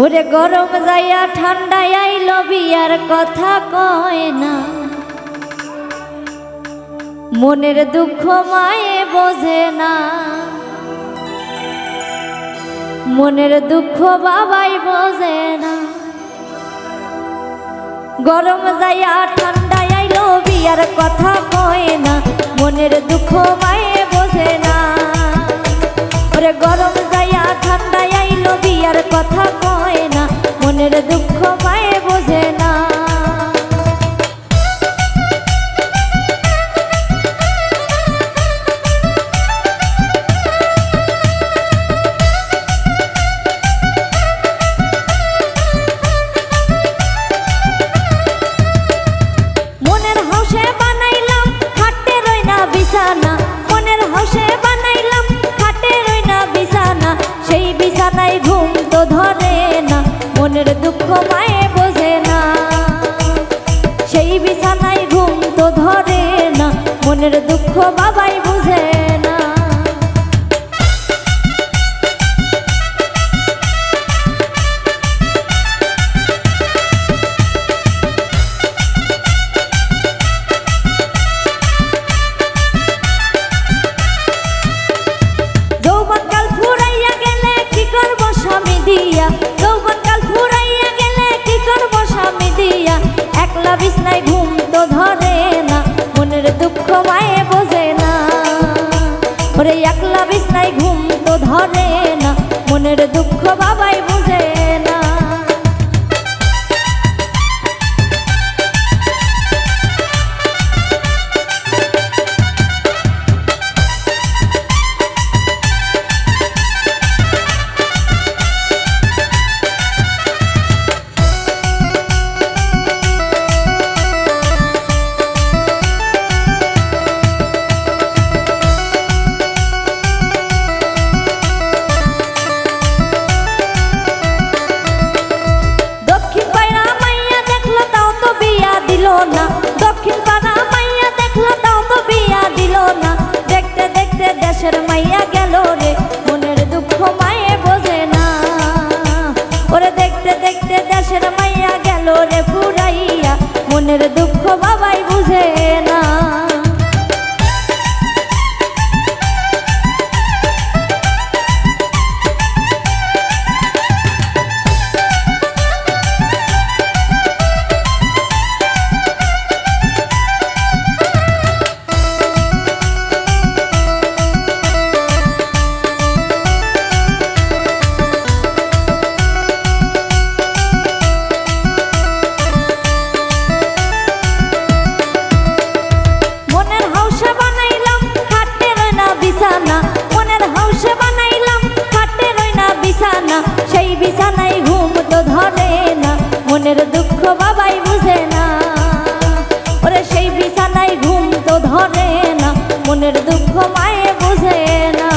ওরে গরম যাইয়া ঠান্ডায় আইলো বিয়ার কথা কয় না, মনের দুঃখ মায়ে বোঝে না, মনের দুঃখ বাবাই বোঝে না। গরম যাইয়া ঠান্ডায় আইলো বিয়ার কথা কয় না, মনের দুঃখ মায়ে বোঝে না। ওরে গরম যাইয়া ঠান্ডায় আইলো বিয়ার কথা কয় না, মনের দুঃখ মায়ে বোঝে না। মনের হাউসে বানাইলাম খাটে রই না বিছানা, মনের হাউসে বানাইলাম খাটে রই না বিছানা, সেই বিছানায় ঘুম তো ধরে না, মনের দুঃখ মায়ে বোঝে না। সেই বিছানায় ঘুম তো ধরে না, মনের দুঃখ বাবাই বুঝে না। যৌবনকাল ফুরাইয়া গেলে কি করব স্বামী দিয়া, যৌবনকাল ফুরাইয়া গেলে কি করব স্বামী দিয়া, একলা বিছনায় ঘুম তো ধরে না, মনের দুঃখ মায়ে বোঝে না। ওরে একলা বিছনায় ঘুম তো ধরে না, মনের দুঃখ বাবাই বুঝে না। দক্ষিণ পাড়া মাইয়া দেখলো তাও তো বিয়া দিল না, দক্ষিণ পাড়া মাইয়া দেখলো তাও তো বিয়া দিল না, দেখতে দেখতে দেশের মাইয়া গেল রে, মনের দুঃখ মায়ে বোঝে না। ওরে দেখতে দেখতে দেশের মাইয়া গেল রে ফুরাইয়া, মনের দুঃখ বাবাই বুঝে না। মনের হাউসে বানাইলাম খাটে রই না বিছানা, মনের হাউসে বানাইলাম খাটে রই না বিছানা, সেই বিছানায় ঘুম তো ধরে না, মনের দুঃখ বাবাই বুঝে না। ওরে সেই বিছানায় ঘুম তো ধরে না, মনের দুঃখ মায়ে বুঝে না।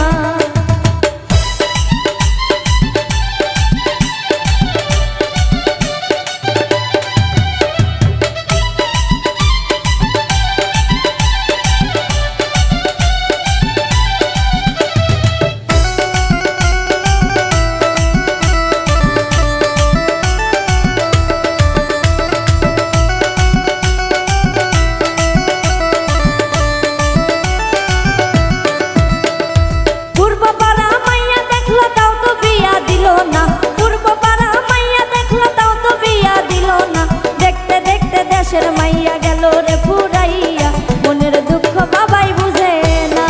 পূর্ব পাড়া মাইয়া দেখলো তাও তো বিয়া দিল না, পূর্ব পাড়া মাইয়া দেখলো তাও তো বিয়া দিল না, দেখতে দেখতে দেশের মাইয়া গেল রে ফুরাইয়া, মনের দুঃখ বাবাই বুঝে না।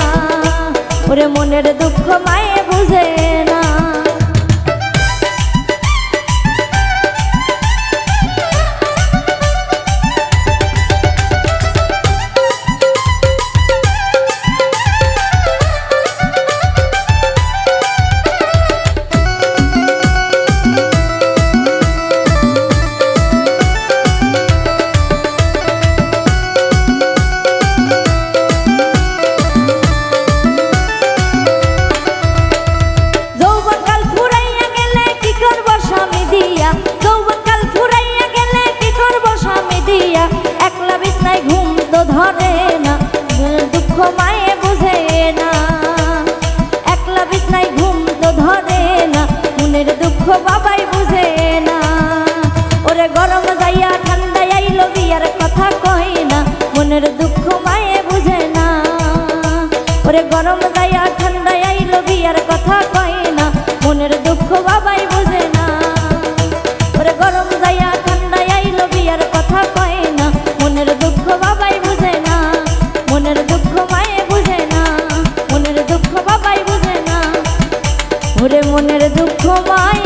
ওরে মনের দুঃখ মায়ে বুঝে না। যৌবনকাল ফুরাইয়া গেলে কি করব স্বামী দিয়া, যৌবনকাল ফুরাইয়া গেলে কি করব স্বামী দিয়া, একলা বিছনায় ঘুম তো ধরে না, দুঃখ মায়ে বুঝে না। একলা বিছনায় ঘুম তো ধরে না, মনের দুঃখ বাবাই বুঝে বিয়ার কথা কয় না, মনের দুঃখ বাবাই বুঝে না। ওরে গরম যাইয়া ঠান্ডা আইলো বিয়ার কথা কয় না, মনের দুঃখ বাবাই বুঝে না, মনের দুঃখ মায়ে বুঝে না, মনের দুঃখ বাবাই বুঝে না। ওরে মনের দুঃখ মায়ে